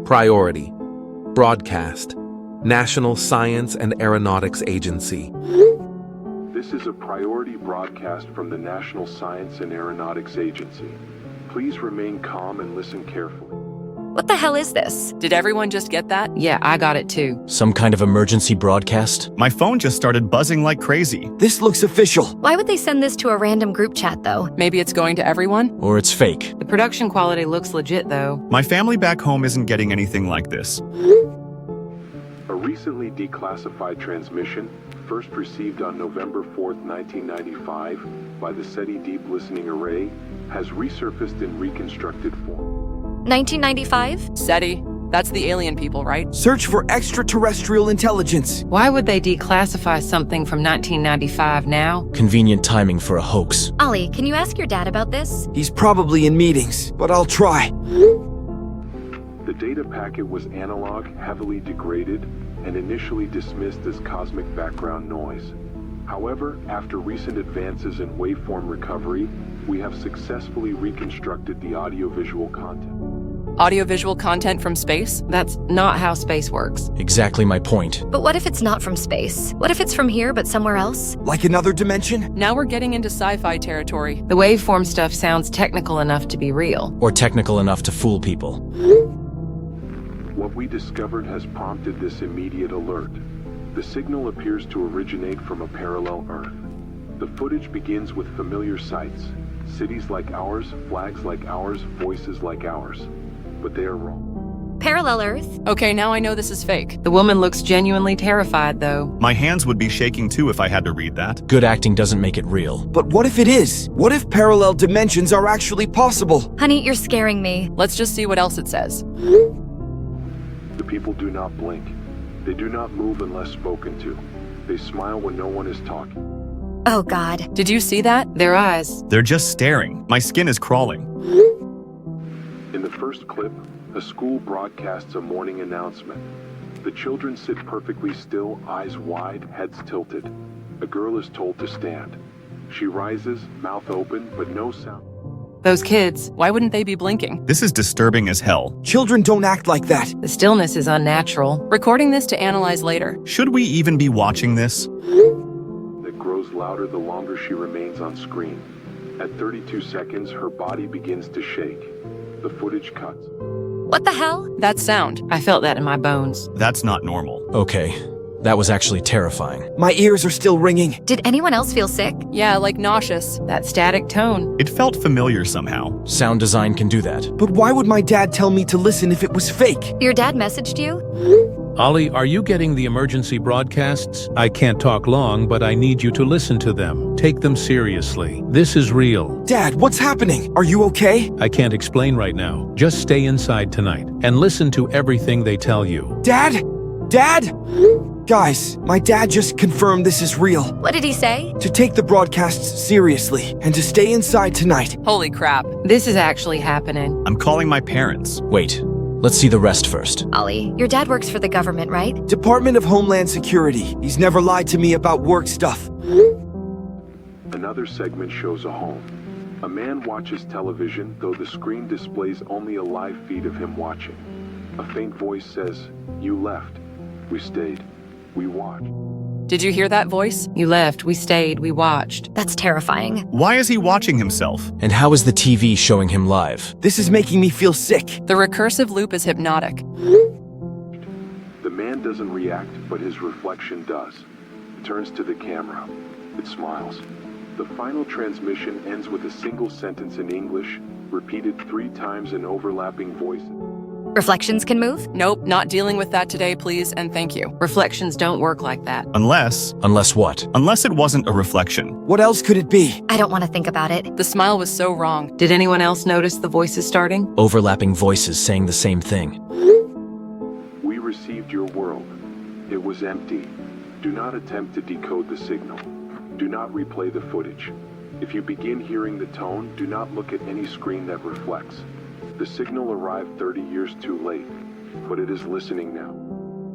Priority. Broadcast. National Science and Aeronautics Agency. This is a priority broadcast from the National Science and Aeronautics Agency. Please remain calm and listen carefully. What the hell is this? Did everyone just get that? Yeah, I got it too. Some kind of emergency broadcast? My phone just started buzzing like crazy. This looks official. Why would they send this to a random group chat, though? Maybe it's going to everyone? Or it's fake. The production quality looks legit, though. My family back home isn't getting anything like this. A recently declassified transmission, first received on November 4th, 1995, by the SETI Deep Listening Array, has resurfaced in reconstructed form. 1995? SETI. That's the alien people, right? Search for extraterrestrial intelligence. Why would they declassify something from 1995 now? Convenient timing for a hoax. Ollie, can you ask your dad about this? He's probably in meetings, but I'll try. The data packet was analog, heavily degraded, and initially dismissed as cosmic background noise. However, after recent advances in waveform recovery, we have successfully reconstructed the audiovisual content. Audiovisual content from space? That's not how space works. Exactly my point. But what if it's not from space? What if it's from here but somewhere else? Like another dimension? Now we're getting into sci-fi territory. The waveform stuff sounds technical enough to be real. Or technical enough to fool people. What we discovered has prompted this immediate alert. The signal appears to originate from a parallel Earth. The footage begins with familiar sights. Cities like ours, flags like ours, voices like ours. But they are wrong. Parallel Earth? Okay, now I know this is fake. The woman looks genuinely terrified, though. My hands would be shaking too if I had to read that. Good acting doesn't make it real. But what if it is? What if parallel dimensions are actually possible? Honey, you're scaring me. Let's just see what else it says. The people do not blink. They do not move unless spoken to. They smile when no one is talking. Oh, God. Did you see that? Their eyes. They're just staring. My skin is crawling. In the first clip, a school broadcasts a morning announcement. The children sit perfectly still, eyes wide, heads tilted. A girl is told to stand. She rises, mouth open, but no sound. Those kids. Why wouldn't they be blinking? This is disturbing as hell. Children don't act like that. The stillness is unnatural. Recording this to analyze later. Should we even be watching this? That grows louder the longer she remains on screen. At 32 seconds, her body begins to shake. The footage cuts. What the hell? That sound. I felt that in my bones. That's not normal. Okay, that was actually terrifying. My ears are still ringing. Did anyone else feel sick? Yeah, like nauseous. That static tone. It felt familiar somehow. Sound design can do that. But why would my dad tell me to listen if it was fake? Your dad messaged you? Ollie, are you getting the emergency broadcasts? I can't talk long, but I need you to listen to them. Take them seriously. This is real. Dad, what's happening? Are you okay? I can't explain right now. Just stay inside tonight and listen to everything they tell you. Dad? Dad? Guys, my dad just confirmed this is real. What did he say? To take the broadcasts seriously and to stay inside tonight. Holy crap. This is actually happening. I'm calling my parents. Wait, let's see the rest first. Ollie, your dad works for the government, right? Department of Homeland Security. He's never lied to me about work stuff. Another segment shows a home. A man watches television, though the screen displays only a live feed of him watching. A faint voice says, "You left. We stayed. We watched." Did you hear that voice? You left, we stayed, we watched. That's terrifying. Why is he watching himself? And how is the TV showing him live? This is making me feel sick. The recursive loop is hypnotic. The man doesn't react, but his reflection does. It turns to the camera. It smiles. The final transmission ends with a single sentence in English, repeated 3 times in overlapping voices. Reflections can move? Nope, not dealing with that today, please, and thank you. Reflections don't work like that. Unless what? Unless it wasn't a reflection. What else could it be? I don't want to think about it. The smile was so wrong. Did anyone else notice the voices starting? Overlapping voices saying the same thing. We received your world. It was empty. Do not attempt to decode the signal. Do not replay the footage. If you begin hearing the tone, do not look at any screen that reflects. The signal arrived 30 years too late, but it is listening now.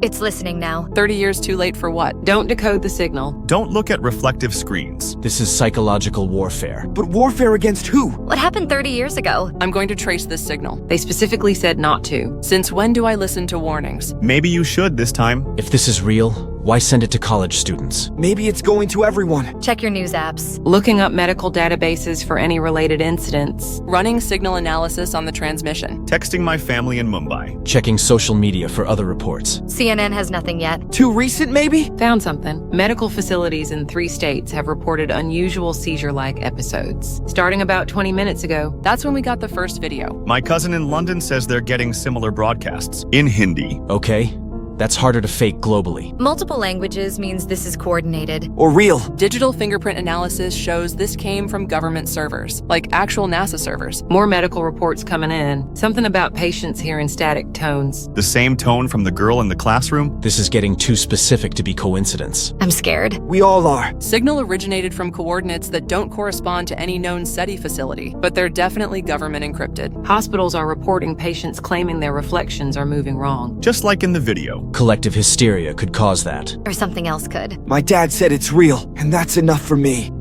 It's listening now. 30 years too late for what? Don't decode the signal. Don't look at reflective screens. This is psychological warfare. But warfare against who? What happened 30 years ago? I'm going to trace this signal. They specifically said not to. Since when do I listen to warnings? Maybe you should this time. If this is real, why send it to college students? Maybe it's going to everyone. Check your news apps. Looking up medical databases for any related incidents. Running signal analysis on the transmission. Texting my family in Mumbai. Checking social media for other reports. CNN has nothing yet. Too recent, maybe? Found something. Medical facilities in 3 states have reported unusual seizure-like episodes. Starting about 20 minutes ago. That's when we got the first video. My cousin in London says they're getting similar broadcasts. In Hindi. Okay, that's harder to fake globally. Multiple languages means this is coordinated. Or real? Digital fingerprint analysis shows this came from government servers, like actual NASA servers. More medical reports coming in. Something about patients hearing static tones. The same tone from the girl in the classroom. This is getting too specific to be coincidence. I'm scared. We all are. Signal originated from coordinates that don't correspond to any known SETI facility, but they're definitely government encrypted. Hospitals are reporting patients claiming their reflections are moving wrong. Just like in the video. Collective hysteria could cause that. Or something else could. My dad said it's real, and that's enough for me.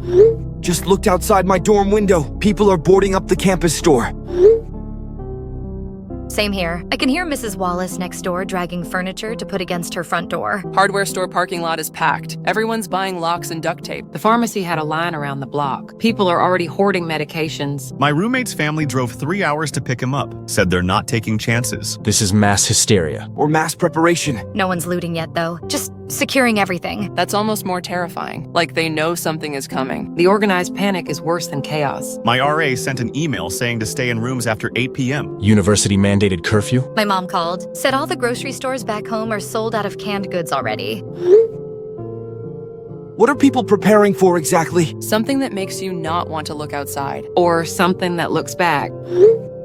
Just looked outside my dorm window. People are boarding up the campus store. Same here. I can hear Mrs. Wallace next door dragging furniture to put against her front door. Hardware store parking lot is packed. Everyone's buying locks and duct tape. The pharmacy had a line around the block. People are already hoarding medications. My roommate's family drove 3 hours to pick him up. Said they're not taking chances. This is mass hysteria. Or mass preparation. No one's looting yet, though. Just securing everything. That's almost more terrifying. Like they know something is coming. The organized panic is worse than chaos. My RA sent an email saying to stay in rooms after 8 p.m. University mandated curfew? My mom called. Said all the grocery stores back home are sold out of canned goods already. What are people preparing for exactly? Something that makes you not want to look outside. Or something that looks back.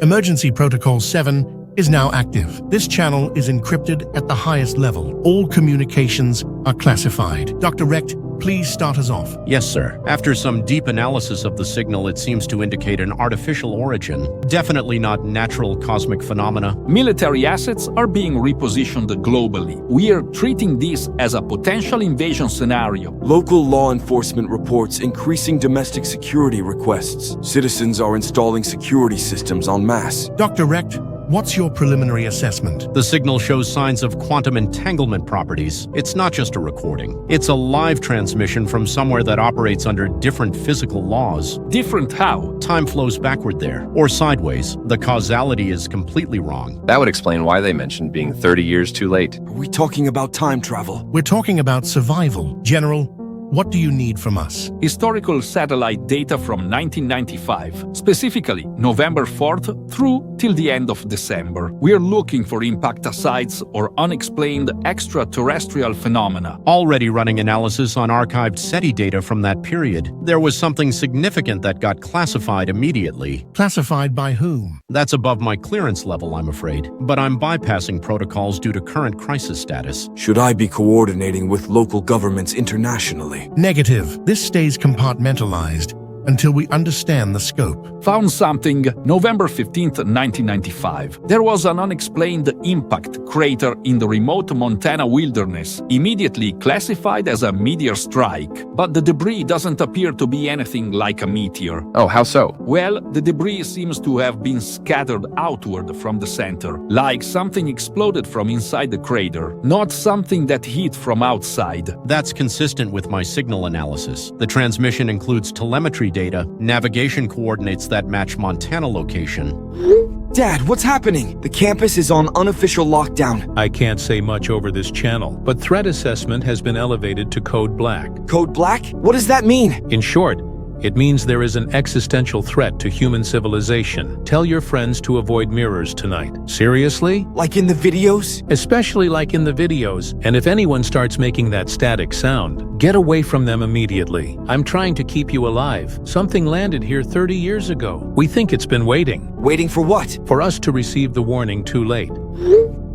Emergency Protocol 7 is now active. This channel is encrypted at the highest level. All communications are classified. Dr. Recht, please start us off. Yes, sir. After some deep analysis of the signal, it seems to indicate an artificial origin. Definitely not natural cosmic phenomena. Military assets are being repositioned globally. We are treating this as a potential invasion scenario. Local law enforcement reports increasing domestic security requests. Citizens are installing security systems en masse. Dr. Recht, what's your preliminary assessment? The signal shows signs of quantum entanglement properties. It's not just a recording. It's a live transmission from somewhere that operates under different physical laws. Different how? Time flows backward there, or sideways. The causality is completely wrong. That would explain why they mentioned being 30 years too late. Are we talking about time travel? We're talking about survival. General, what do you need from us? Historical satellite data from 1995, specifically November 4th through till the end of December. We are looking for impact asides or unexplained extraterrestrial phenomena. Already running analysis on archived SETI data from that period. There was something significant that got classified immediately. Classified by whom? That's above my clearance level, I'm afraid. But I'm bypassing protocols due to current crisis status. Should I be coordinating with local governments internationally? Negative. This stays compartmentalized until we understand the scope. Found something November 15th, 1995. There was an unexplained impact crater in the remote Montana wilderness, immediately classified as a meteor strike. But the debris doesn't appear to be anything like a meteor. Oh, how so? Well, the debris seems to have been scattered outward from the center, like something exploded from inside the crater, not something that hit from outside. That's consistent with my signal analysis. The transmission includes telemetry data, navigation coordinates that match Montana location. Dad, what's happening? The campus is on unofficial lockdown. I can't say much over this channel, but threat assessment has been elevated to Code Black. Code Black? What does that mean? In short, it means there is an existential threat to human civilization. Tell your friends to avoid mirrors tonight. Seriously? Like in the videos? Especially like in the videos. And if anyone starts making that static sound, get away from them immediately. I'm trying to keep you alive. Something landed here 30 years ago. We think it's been waiting. Waiting for what? For us to receive the warning too late.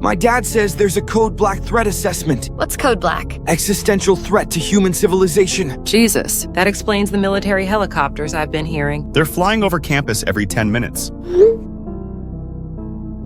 My dad says there's a Code Black threat assessment. What's Code Black? Existential threat to human civilization. Jesus, that explains the military helicopters I've been hearing. They're flying over campus every 10 minutes.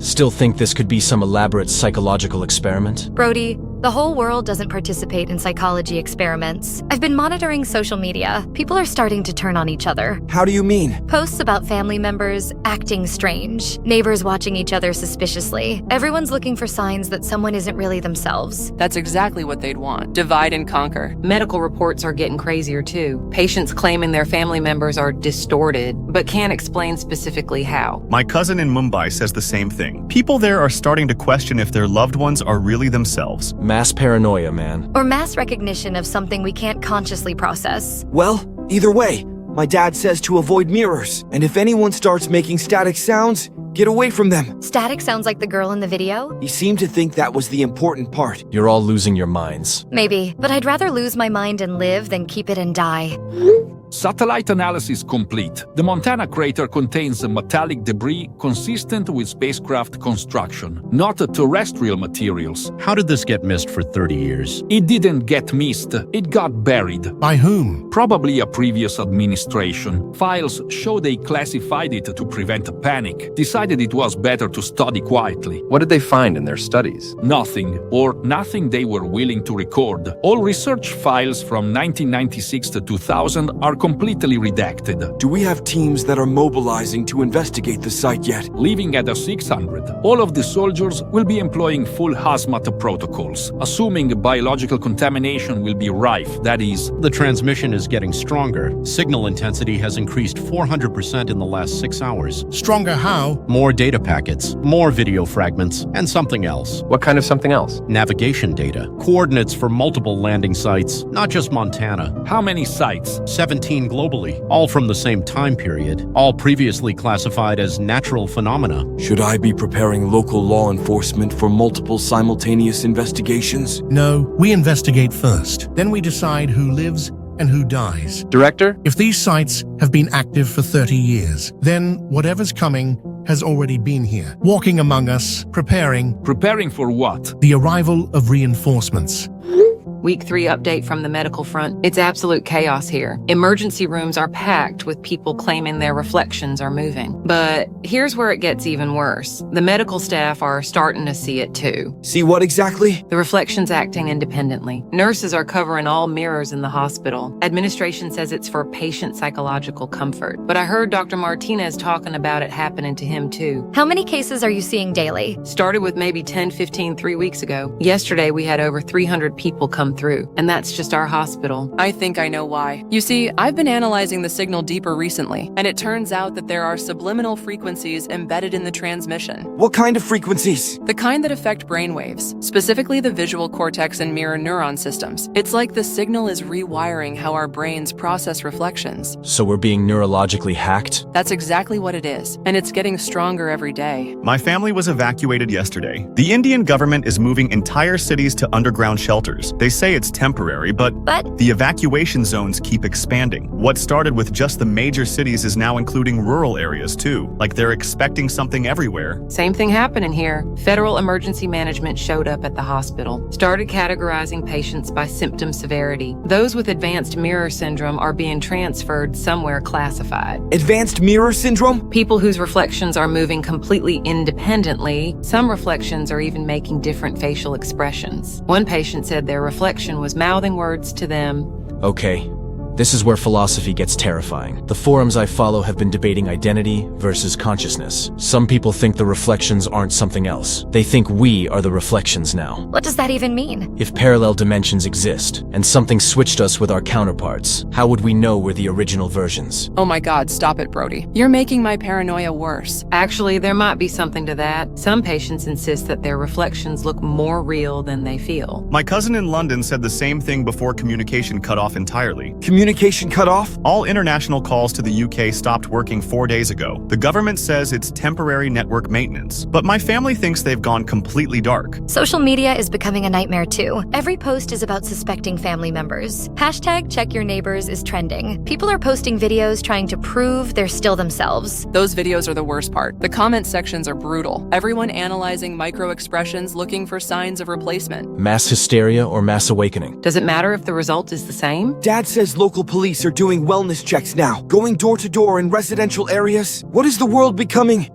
Still think this could be some elaborate psychological experiment? Brody, The whole world doesn't participate in psychology experiments. I've been monitoring social media. People are starting to turn on each other. How do you mean? Posts about family members acting strange, neighbors watching each other suspiciously. Everyone's looking for signs that someone isn't really themselves. That's exactly what they'd want. Divide and conquer. Medical reports are getting crazier too. Patients claiming their family members are distorted, but can't explain specifically how. My cousin in Mumbai says the same thing. People there are starting to question if their loved ones are really themselves. Mass paranoia, man. Or mass recognition of something we can't consciously process. Well, either way, my dad says to avoid mirrors. And if anyone starts making static sounds, get away from them. Static sounds like the girl in the video? He seemed to think that was the important part. You're all losing your minds. Maybe, but I'd rather lose my mind and live than keep it and die. Satellite analysis complete. The Montana crater contains metallic debris consistent with spacecraft construction, not terrestrial materials. How did this get missed for 30 years? It didn't get missed, it got buried. By whom? Probably a previous administration. Files show they classified it to prevent a panic, decided it was better to study quietly. What did they find in their studies? Nothing, or nothing they were willing to record. All research files from 1996 to 2000 are completely redacted. Do we have teams that are mobilizing to investigate the site yet? Leaving at a 600, all of the soldiers will be employing full hazmat protocols, assuming biological contamination will be rife, that is. The transmission is getting stronger. Signal intensity has increased 400% in the last 6 hours. Stronger how? More data packets, more video fragments, and something else. What kind of something else? Navigation data. Coordinates for multiple landing sites, not just Montana. How many sites? 17 globally, all from the same time period, all previously classified as natural phenomena. Should I be preparing local law enforcement for multiple simultaneous investigations? No, we investigate first. Then we decide who lives and who dies. Director? If these sites have been active for 30 years, then whatever's coming has already been here, walking among us, preparing. Preparing for what? The arrival of reinforcements. Week 3 update from the medical front. It's absolute chaos here. Emergency rooms are packed with people claiming their reflections are moving. But here's where it gets even worse. The medical staff are starting to see it too. See what exactly? The reflections acting independently. Nurses are covering all mirrors in the hospital. Administration says it's for patient psychological comfort. But I heard Dr. Martinez talking about it happening to him too. How many cases are you seeing daily? Started with maybe 10, 15, 3 weeks ago. Yesterday we had over 300 people come through, and that's just our hospital. I think I know why. You see, I've been analyzing the signal deeper recently, and it turns out that there are subliminal frequencies embedded in the transmission. What kind of frequencies? The kind that affect brainwaves, specifically the visual cortex and mirror neuron systems. It's like the signal is rewiring how our brains process reflections. So we're being neurologically hacked? That's exactly what it is, and it's getting stronger every day. My family was evacuated yesterday. The Indian government is moving entire cities to underground shelters. They say it's temporary, but the evacuation zones keep expanding. What started with just the major cities is now including rural areas too. Like they're expecting something everywhere. Same thing happening here. Federal emergency management showed up at the hospital, started categorizing patients by symptom severity. Those with advanced mirror syndrome are being transferred somewhere classified. Advanced mirror syndrome? People whose reflections are moving completely independently. Some reflections are even making different facial expressions. One patient said their reflection was mouthing words to them. Okay. This is where philosophy gets terrifying. The forums I follow have been debating identity versus consciousness. Some people think the reflections aren't something else. They think we are the reflections now. What does that even mean? If parallel dimensions exist, and something switched us with our counterparts, how would we know we're the original versions? Oh my God, stop it, Brody. You're making my paranoia worse. Actually, there might be something to that. Some patients insist that their reflections look more real than they feel. My cousin in London said the same thing before communication cut off entirely. Communication cut off? All international calls to the UK stopped working 4 days ago. The government says it's temporary network maintenance, but my family thinks they've gone completely dark. Social media is becoming a nightmare too. Every post is about suspecting family members. Hashtag check your neighbors is trending. People are posting videos trying to prove they're still themselves. Those videos are the worst part. The comment sections are brutal. Everyone analyzing micro expressions looking for signs of replacement. Mass hysteria or mass awakening? Does it matter if the result is the same? Dad says local police are doing wellness checks now, going door to door in residential areas. What is the world becoming?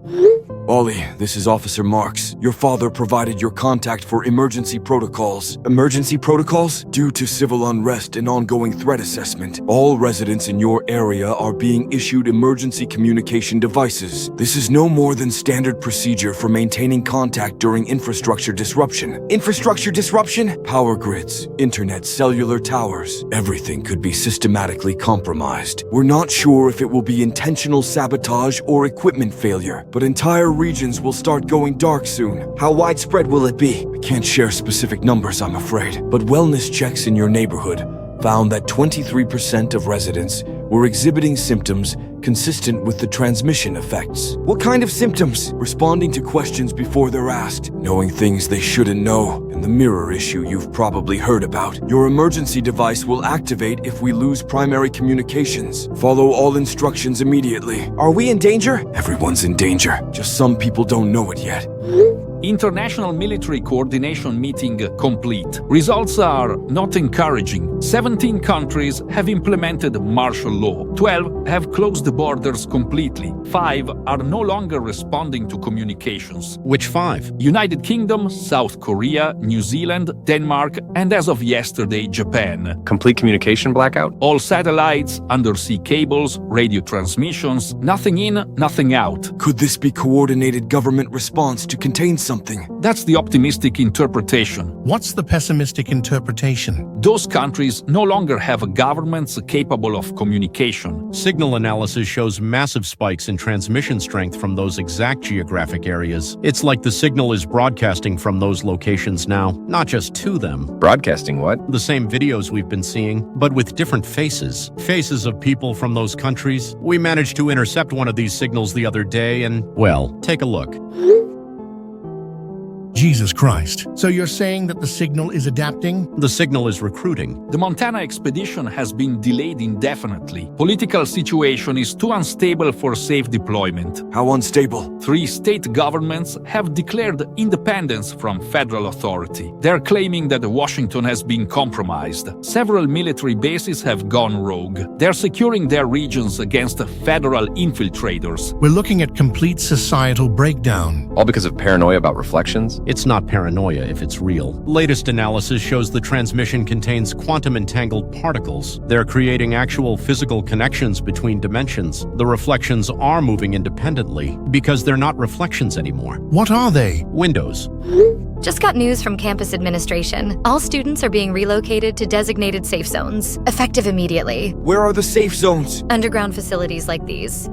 Ollie, this is Officer Marks. Your father provided your contact for emergency protocols. Emergency protocols? Due to civil unrest and ongoing threat assessment, all residents in your area are being issued emergency communication devices. This is no more than standard procedure for maintaining contact during infrastructure disruption. Infrastructure disruption? Power grids, internet, cellular towers. Everything could be systematically compromised. We're not sure if it will be intentional sabotage or equipment failure, but entire regions will start going dark soon. How widespread will it be? I can't share specific numbers, I'm afraid, but wellness checks in your neighborhood found that 23% of residents were exhibiting symptoms consistent with the transmission effects. What kind of symptoms? Responding to questions before they're asked, knowing things they shouldn't know, and the mirror issue you've probably heard about. Your emergency device will activate if we lose primary communications. Follow all instructions immediately. Are we in danger? Everyone's in danger. Just some people don't know it yet. International military coordination meeting complete. Results are not encouraging. 17 countries have implemented martial law. 12 have closed the borders completely. 5 are no longer responding to communications. Which 5? United Kingdom, South Korea, New Zealand, Denmark, and as of yesterday, Japan. Complete communication blackout? All satellites, undersea cables, radio transmissions, nothing in, nothing out. Could this be coordinated government response to contain something? That's the optimistic interpretation. What's the pessimistic interpretation? Those countries no longer have governments capable of communication. Signal analysis shows massive spikes in transmission strength from those exact geographic areas. It's like the signal is broadcasting from those locations now, not just to them. Broadcasting what? The same videos we've been seeing, but with different faces. Faces of people from those countries. We managed to intercept one of these signals the other day and, well, take a look. Jesus Christ. So you're saying that the signal is adapting? The signal is recruiting. The Montana expedition has been delayed indefinitely. Political situation is too unstable for safe deployment. How unstable? 3 state governments have declared independence from federal authority. They're claiming that Washington has been compromised. Several military bases have gone rogue. They're securing their regions against federal infiltrators. We're looking at complete societal breakdown. All because of paranoia about reflections? It's not paranoia if it's real. Latest analysis shows the transmission contains quantum-entangled particles. They're creating actual physical connections between dimensions. The reflections are moving independently because they're not reflections anymore. What are they? Windows. Just got news from campus administration. All students are being relocated to designated safe zones, effective immediately. Where are the safe zones? Underground facilities like these.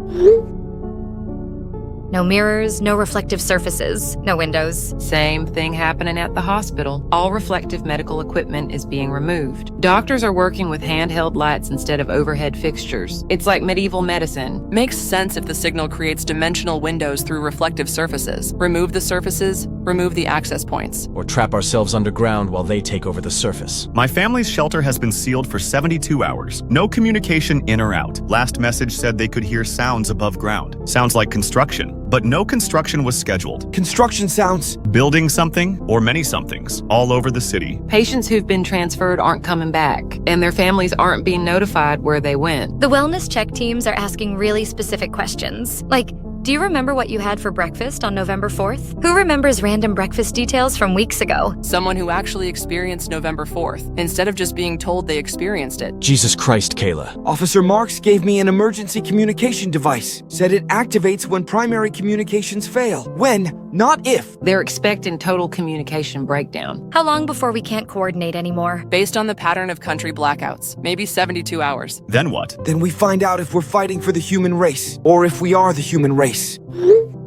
No mirrors, no reflective surfaces, no windows. Same thing happening at the hospital. All reflective medical equipment is being removed. Doctors are working with handheld lights instead of overhead fixtures. It's like medieval medicine. Makes sense if the signal creates dimensional windows through reflective surfaces. Remove the surfaces, remove the access points. Or trap ourselves underground while they take over the surface. My family's shelter has been sealed for 72 hours. No communication in or out. Last message said they could hear sounds above ground. Sounds like construction. But no construction was scheduled. Construction sounds. Building something or many somethings all over the city. Patients who've been transferred aren't coming back, and their families aren't being notified where they went. The wellness check teams are asking really specific questions, like, do you remember what you had for breakfast on November 4th? Who remembers random breakfast details from weeks ago? Someone who actually experienced November 4th, instead of just being told they experienced it. Jesus Christ, Kayla. Officer Marks gave me an emergency communication device. Said it activates when primary communications fail. When, not if. They're expecting total communication breakdown. How long before we can't coordinate anymore? Based on the pattern of country blackouts, maybe 72 hours. Then what? Then we find out if we're fighting for the human race, or if we are the human race.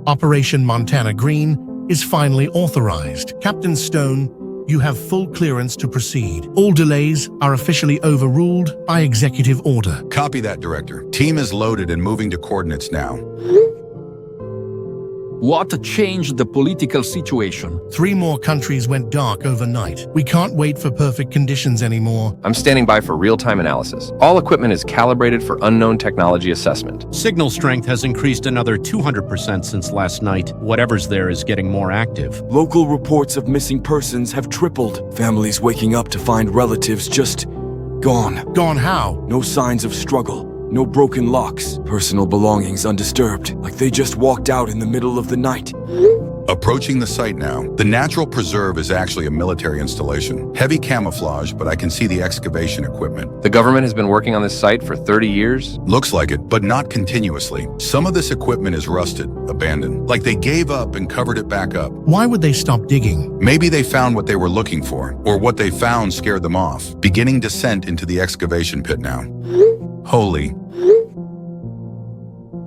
Operation Montana Green is finally authorized. Captain Stone, you have full clearance to proceed. All delays are officially overruled by executive order. Copy that, Director. Team is loaded and moving to coordinates now. What changed the political situation? 3 more countries went dark overnight. We can't wait for perfect conditions anymore. I'm standing by for real-time analysis. All equipment is calibrated for unknown technology assessment. Signal strength has increased another 200% since last night. Whatever's there is getting more active. Local reports of missing persons have tripled. Families waking up to find relatives just gone. Gone how? No signs of struggle. No broken locks. Personal belongings undisturbed, like they just walked out in the middle of the night. Approaching the site now. The natural preserve is actually a military installation. Heavy camouflage, but I can see the excavation equipment. The government has been working on this site for 30 years? Looks like it, but not continuously. Some of this equipment is rusted, abandoned. Like they gave up and covered it back up. Why would they stop digging? Maybe they found what they were looking for, or what they found scared them off. Beginning descent into the excavation pit now. Holy.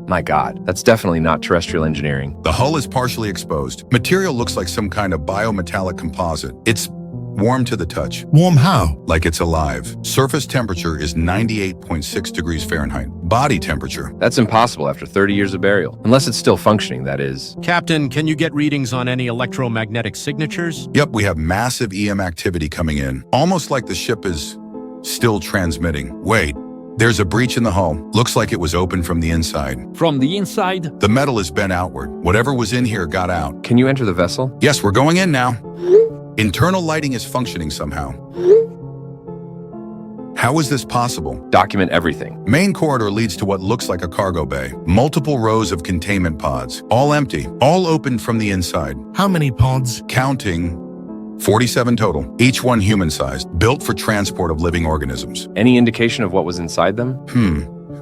My God, that's definitely not terrestrial engineering. The hull is partially exposed. Material looks like some kind of biometallic composite. It's warm to the touch. Warm how? Like it's alive. Surface temperature is 98.6 degrees Fahrenheit. Body temperature. That's impossible after 30 years of burial. Unless it's still functioning, that is. Captain, can you get readings on any electromagnetic signatures? Yep, we have massive EM activity coming in. Almost like the ship is still transmitting. Wait. There's a breach in the hull. Looks like it was open from the inside. From the inside? The metal is bent outward. Whatever was in here got out. Can you enter the vessel? Yes, we're going in now. Internal lighting is functioning somehow. How is this possible? Document everything. Main corridor leads to what looks like a cargo bay. Multiple rows of containment pods. All empty. All opened from the inside. How many pods? Counting 47 total, each one human-sized, built for transport of living organisms. Any indication of what was inside them?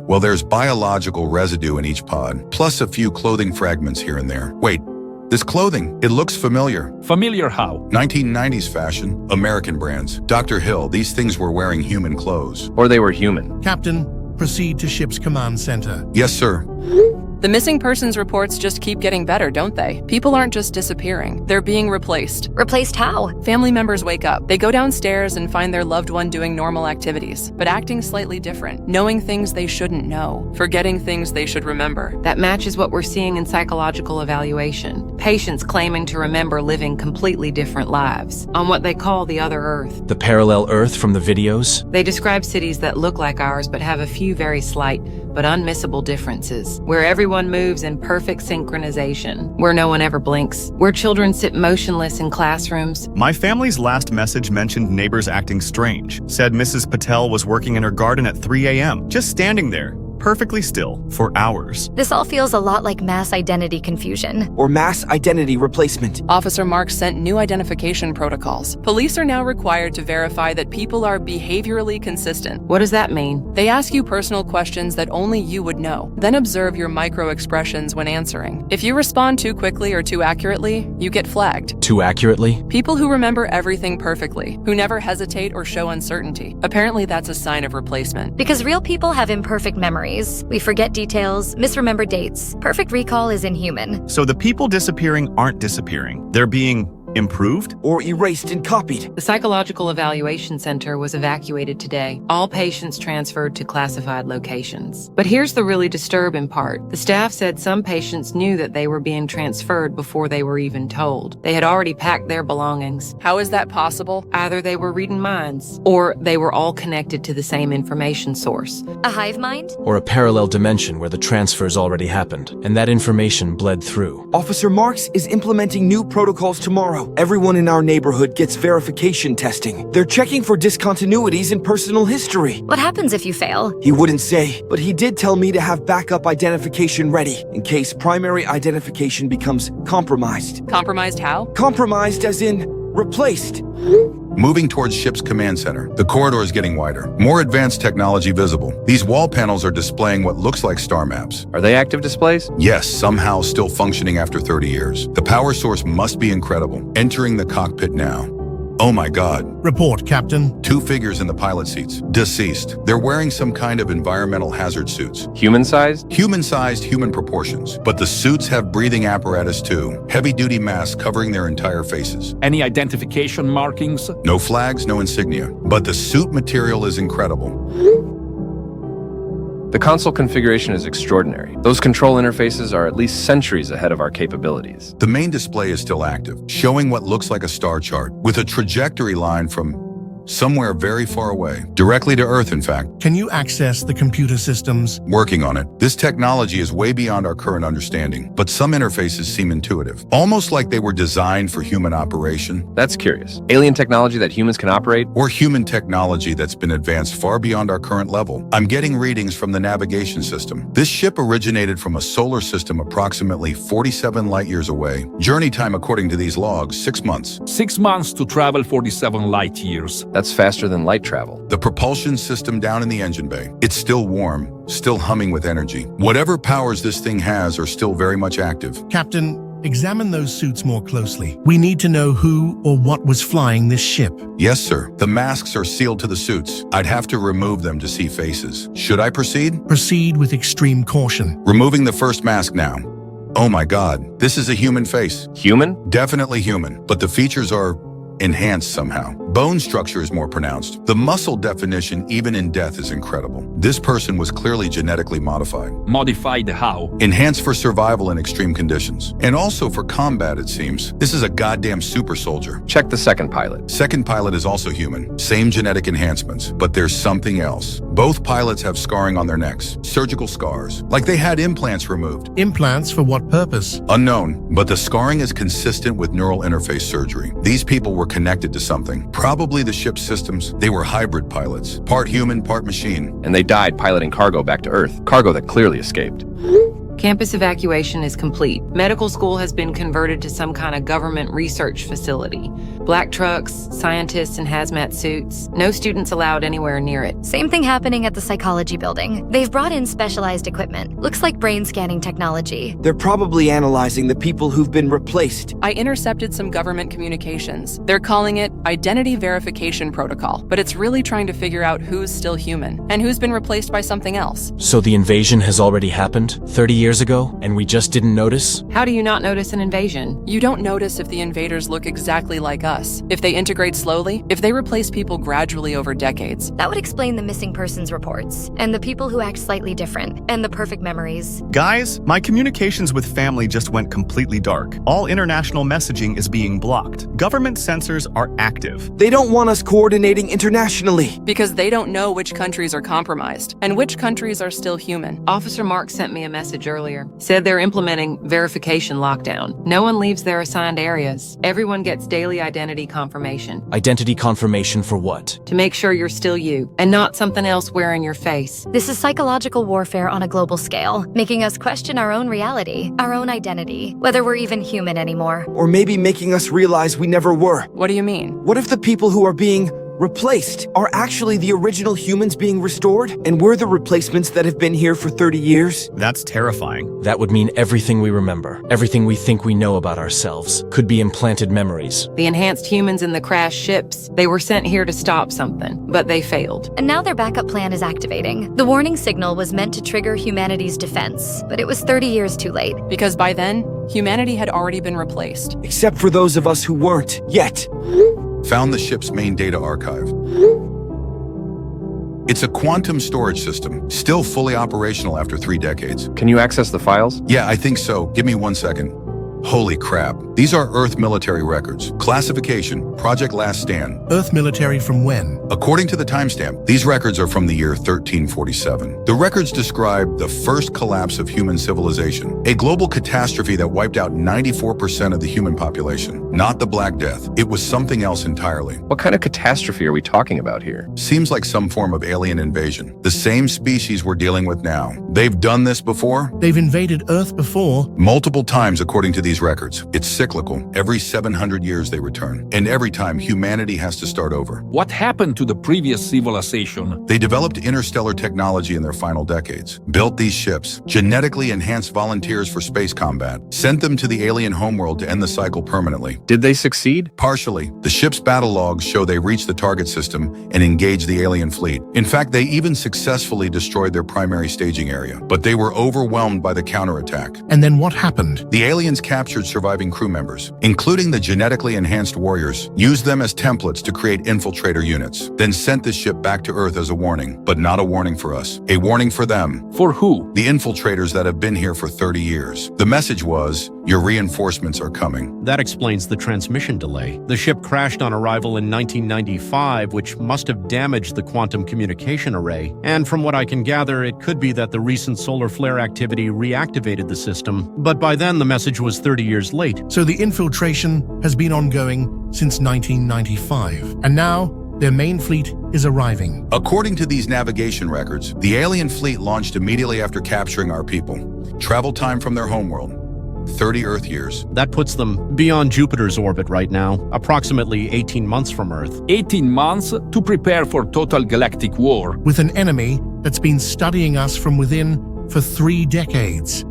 Well, there's biological residue in each pod, plus a few clothing fragments here and there. Wait, this clothing, it looks familiar. Familiar how? 1990s fashion, American brands. Dr. Hill, these things were wearing human clothes. Or they were human. Captain, proceed to ship's command center. Yes, sir. The missing persons reports just keep getting better, don't they? People aren't just disappearing, they're being replaced. Replaced how? Family members wake up. They go downstairs and find their loved one doing normal activities, but acting slightly different, knowing things they shouldn't know, forgetting things they should remember. That matches what we're seeing in psychological evaluation. Patients claiming to remember living completely different lives on what they call the other Earth. The parallel Earth from the videos? They describe cities that look like ours but have a few very slight but unmissable differences, where everyone moves in perfect synchronization, where no one ever blinks, where children sit motionless in classrooms. My family's last message mentioned neighbors acting strange, said Mrs. Patel was working in her garden at 3 a.m., just standing there, perfectly still, for hours. This all feels a lot like mass identity confusion. Or mass identity replacement. Officer Marks sent new identification protocols. Police are now required to verify that people are behaviorally consistent. What does that mean? They ask you personal questions that only you would know, then observe your micro-expressions when answering. If you respond too quickly or too accurately, you get flagged. Too accurately? People who remember everything perfectly, who never hesitate or show uncertainty. Apparently that's a sign of replacement. Because real people have imperfect memories. We forget details, misremember dates. Perfect recall is inhuman. So the people disappearing aren't disappearing. They're being improved? Or erased and copied. The Psychological Evaluation Center was evacuated today. All patients transferred to classified locations. But here's the really disturbing part. The staff said some patients knew that they were being transferred before they were even told. They had already packed their belongings. How is that possible? Either they were reading minds, or they were all connected to the same information source. A hive mind? Or a parallel dimension where the transfers already happened, and that information bled through. Officer Marks is implementing new protocols tomorrow. Everyone in our neighborhood gets verification testing. They're checking for discontinuities in personal history. What happens if you fail? He wouldn't say, but he did tell me to have backup identification ready in case primary identification becomes compromised. Compromised how? Compromised as in replaced. Moving towards ship's command center. The corridor is getting wider. More advanced technology visible. These wall panels are displaying what looks like star maps. Are they active displays? Yes, somehow still functioning after 30 years. The power source must be incredible. Entering the cockpit now. Oh my God. Report, Captain. 2 figures in the pilot seats. Deceased. They're wearing some kind of environmental hazard suits. Human-sized? Human-sized, human proportions. But the suits have breathing apparatus too. Heavy-duty masks covering their entire faces. Any identification markings? No flags, no insignia. But the suit material is incredible. The console configuration is extraordinary. Those control interfaces are at least centuries ahead of our capabilities. The main display is still active, showing what looks like a star chart, with a trajectory line from somewhere very far away. Directly to Earth, in fact. Can you access the computer systems? Working on it. This technology is way beyond our current understanding, but some interfaces seem intuitive. Almost like they were designed for human operation. That's curious. Alien technology that humans can operate? Or human technology that's been advanced far beyond our current level. I'm getting readings from the navigation system. This ship originated from a solar system approximately 47 light-years away. Journey time, according to these logs, 6 months. 6 months to travel 47 light years. That's faster than light travel. The propulsion system down in the engine bay. It's still warm, still humming with energy. Whatever powers this thing has are still very much active. Captain, examine those suits more closely. We need to know who or what was flying this ship. Yes, sir. The masks are sealed to the suits. I'd have to remove them to see faces. Should I proceed? Proceed with extreme caution. Removing the first mask now. Oh my God, this is a human face. Human? Definitely human, but the features are enhanced somehow. Bone structure is more pronounced. The muscle definition, even in death, is incredible. This person was clearly genetically modified. Modified how? Enhanced for survival in extreme conditions. And also for combat, it seems. This is a goddamn super soldier. Check the second pilot. Second pilot is also human. Same genetic enhancements, but there's something else. Both pilots have scarring on their necks. Surgical scars. Like they had implants removed. Implants for what purpose? Unknown, but the scarring is consistent with neural interface surgery. These people were connected to something. Probably the ship's systems. They were hybrid pilots. Part human, part machine. And they died piloting cargo back to Earth. Cargo that clearly escaped. Campus evacuation is complete. Medical school has been converted to some kind of government research facility. Black trucks, scientists in hazmat suits. No students allowed anywhere near it. Same thing happening at the psychology building. They've brought in specialized equipment. Looks like brain scanning technology. They're probably analyzing the people who've been replaced. I intercepted some government communications. They're calling it Identity Verification Protocol, but it's really trying to figure out who's still human and who's been replaced by something else. So the invasion has already happened 30 years ago, and we just didn't notice? How do you not notice an invasion? You don't notice if the invaders look exactly like us, if they integrate slowly, if they replace people gradually over decades. That would explain the missing persons reports, and the people who act slightly different, and the perfect memories. Guys, my communications with family just went completely dark. All international messaging is being blocked. Government sensors are active. They don't want us coordinating internationally. Because they don't know which countries are compromised, and which countries are still human. Officer Mark sent me a message earlier. Said they're implementing verification lockdown. No one leaves their assigned areas. Everyone gets daily identity confirmation. Identity confirmation for what? To make sure you're still you, and not something else wearing your face. This is psychological warfare on a global scale, making us question our own reality, our own identity, whether we're even human anymore. Or maybe making us realize we never were. What do you mean? What if the people who are being replaced are actually the original humans being restored, and we're the replacements that have been here for 30 years? That's terrifying. That would mean everything we remember, everything we think we know about ourselves, could be implanted memories. The enhanced humans in the crashed ships, they were sent here to stop something, but they failed. And now their backup plan is activating. The warning signal was meant to trigger humanity's defense, but it was 30 years too late. Because by then, humanity had already been replaced. Except for those of us who weren't, yet. Found the ship's main data archive. It's a quantum storage system, still fully operational after 3 decades. Can you access the files? Yeah, I think so. Give me 1 second. Holy crap. These are Earth military records. Classification, Project Last Stand. Earth military from when? According to the timestamp, these records are from the year 1347. The records describe the first collapse of human civilization, a global catastrophe that wiped out 94% of the human population. Not the Black Death. It was something else entirely. What kind of catastrophe are we talking about here? Seems like some form of alien invasion. The same species we're dealing with now. They've done this before? They've invaded Earth before? Multiple times, according to these records. It's cyclical. Every 700 years they return. And every time, humanity has to start over. What happened to the previous civilization? They developed interstellar technology in their final decades. Built these ships, genetically enhanced volunteers for space combat, sent them to the alien homeworld to end the cycle permanently. Did they succeed? Partially. The ship's battle logs show they reached the target system and engaged the alien fleet. In fact, they even successfully destroyed their primary staging area. But they were overwhelmed by the counterattack. And then what happened? The aliens captured surviving crew members, including the genetically enhanced warriors, used them as templates to create infiltrator units, then sent the ship back to Earth as a warning, but not a warning for us. A warning for them. For who? The infiltrators that have been here for 30 years. The message was, Your reinforcements are coming. That explains the transmission delay. The ship crashed on arrival in 1995, which must have damaged the quantum communication array. And from what I can gather, it could be that the recent solar flare activity reactivated the system. But by then, the message was 30 years late. So the infiltration has been ongoing since 1995. And now, their main fleet is arriving. According to these navigation records, the alien fleet launched immediately after capturing our people. Travel time from their homeworld, 30 Earth years. That puts them beyond Jupiter's orbit right now, approximately 18 months from Earth. 18 months to prepare for total galactic war. With an enemy that's been studying us from within for 3 decades.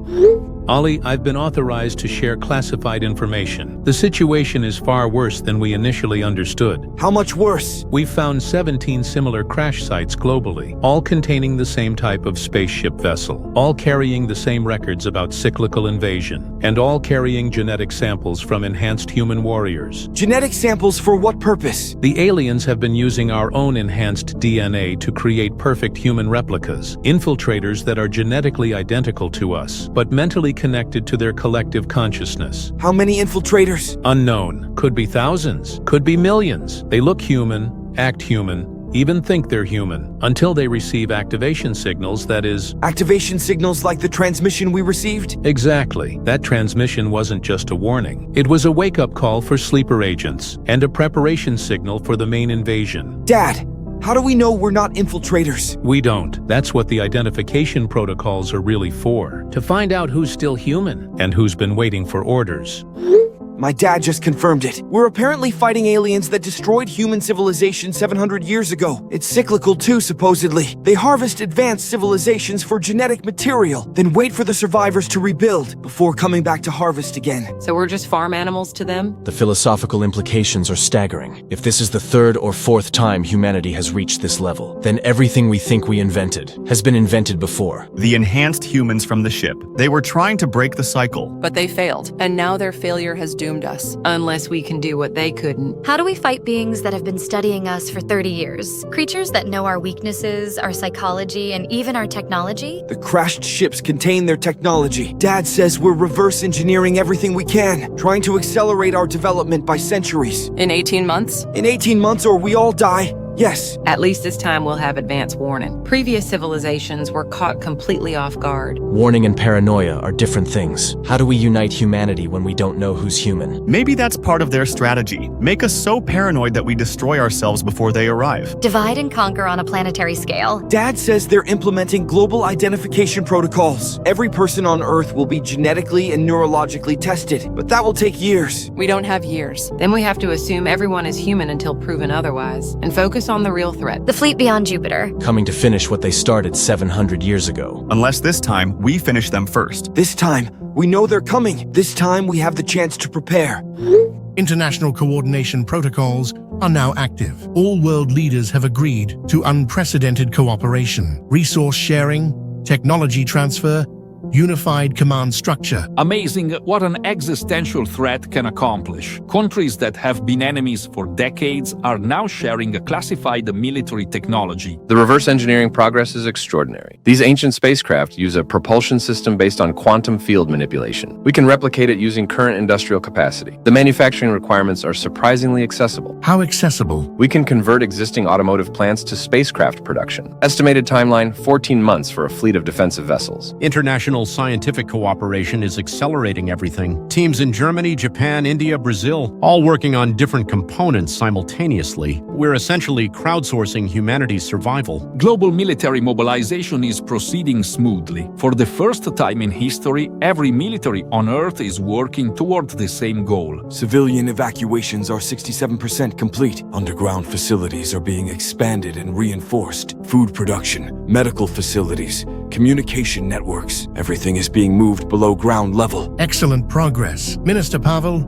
Ollie, I've been authorized to share classified information. The situation is far worse than we initially understood. How much worse? We've found 17 similar crash sites globally, all containing the same type of spaceship vessel, all carrying the same records about cyclical invasion, and all carrying genetic samples from enhanced human warriors. Genetic samples for what purpose? The aliens have been using our own enhanced DNA to create perfect human replicas, infiltrators that are genetically identical to us, but mentally connected to their collective consciousness. How many infiltrators? Unknown. Could be thousands. Could be millions. They look human, act human, even think they're human, until they receive activation signals, that is... Activation signals like the transmission we received? Exactly. That transmission wasn't just a warning. It was a wake-up call for sleeper agents, and a preparation signal for the main invasion. Dad! How do we know we're not infiltrators? We don't. That's what the identification protocols are really for. To find out who's still human and who's been waiting for orders. My dad just confirmed it. We're apparently fighting aliens that destroyed human civilization 700 years ago. It's cyclical too, supposedly. They harvest advanced civilizations for genetic material, then wait for the survivors to rebuild before coming back to harvest again. So we're just farm animals to them? The philosophical implications are staggering. If this is the 3rd or 4th time humanity has reached this level, then everything we think we invented has been invented before. The enhanced humans from the ship, they were trying to break the cycle. But they failed, and now their failure has doomed us. Unless we can do what they couldn't. How do we fight beings that have been studying us for 30 years? Creatures that know our weaknesses, our psychology, and even our technology? The crashed ships contain their technology. Dad says we're reverse engineering everything we can, trying to accelerate our development by centuries. In 18 months? In 18 months or we all die. Yes. At least this time we'll have advance warning. Previous civilizations were caught completely off guard. Warning and paranoia are different things. How do we unite humanity when we don't know who's human? Maybe that's part of their strategy. Make us so paranoid that we destroy ourselves before they arrive. Divide and conquer on a planetary scale. Dad says they're implementing global identification protocols. Every person on Earth will be genetically and neurologically tested, but that will take years. We don't have years. Then we have to assume everyone is human until proven otherwise, and focus on the real threat. The fleet beyond Jupiter. Coming to finish what they started 700 years ago. Unless this time, we finish them first. This time, we know they're coming. This time, we have the chance to prepare. International coordination protocols are now active. All world leaders have agreed to unprecedented cooperation, resource sharing, technology transfer, unified command structure. Amazing what an existential threat can accomplish. Countries that have been enemies for decades are now sharing a classified military technology. The reverse engineering progress is extraordinary. These ancient spacecraft use a propulsion system based on quantum field manipulation. We can replicate it using current industrial capacity. The manufacturing requirements are surprisingly accessible. How accessible? We can convert existing automotive plants to spacecraft production. Estimated timeline, 14 months for a fleet of defensive vessels. International scientific cooperation is accelerating everything. Teams in Germany, Japan, India, Brazil, all working on different components simultaneously. We're essentially crowdsourcing humanity's survival. Global military mobilization is proceeding smoothly. For the first time in history, every military on Earth is working toward the same goal. Civilian evacuations are 67% complete. Underground facilities are being expanded and reinforced. Food production, medical facilities, communication networks. Everything is being moved below ground level. Excellent progress. Minister Pavel,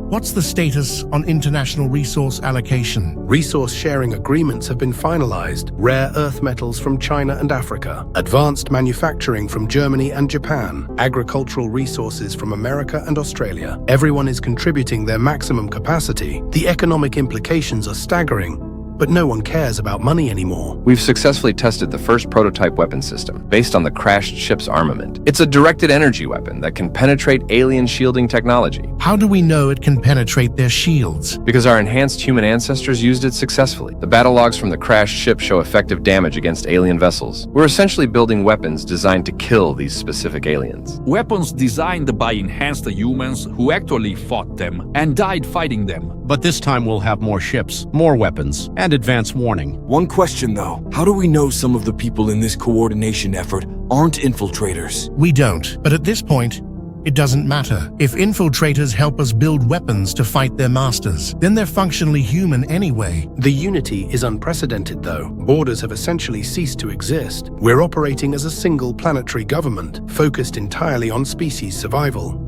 what's the status on international resource allocation? Resource sharing agreements have been finalized. Rare earth metals from China and Africa. Advanced manufacturing from Germany and Japan. Agricultural resources from America and Australia. Everyone is contributing their maximum capacity. The economic implications are staggering, but no one cares about money anymore. We've successfully tested the first prototype weapon system based on the crashed ship's armament. It's a directed energy weapon that can penetrate alien shielding technology. How do we know it can penetrate their shields? Because our enhanced human ancestors used it successfully. The battle logs from the crashed ship show effective damage against alien vessels. We're essentially building weapons designed to kill these specific aliens. Weapons designed by enhanced humans who actually fought them and died fighting them. But this time we'll have more ships, more weapons, and advance warning. One question though, how do we know some of the people in this coordination effort aren't infiltrators? We don't, but at this point, it doesn't matter. If infiltrators help us build weapons to fight their masters, then they're functionally human anyway. The unity is unprecedented though. Borders have essentially ceased to exist. We're operating as a single planetary government, focused entirely on species survival.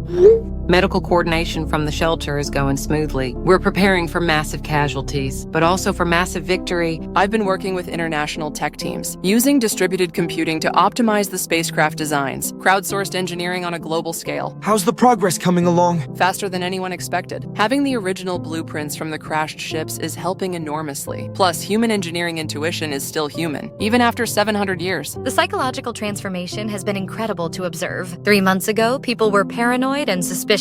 Medical coordination from the shelter is going smoothly. We're preparing for massive casualties, but also for massive victory. I've been working with international tech teams, using distributed computing to optimize the spacecraft designs, crowdsourced engineering on a global scale. How's the progress coming along? Faster than anyone expected. Having the original blueprints from the crashed ships is helping enormously. Plus, human engineering intuition is still human, even after 700 years. The psychological transformation has been incredible to observe. 3 months ago, people were paranoid and suspicious.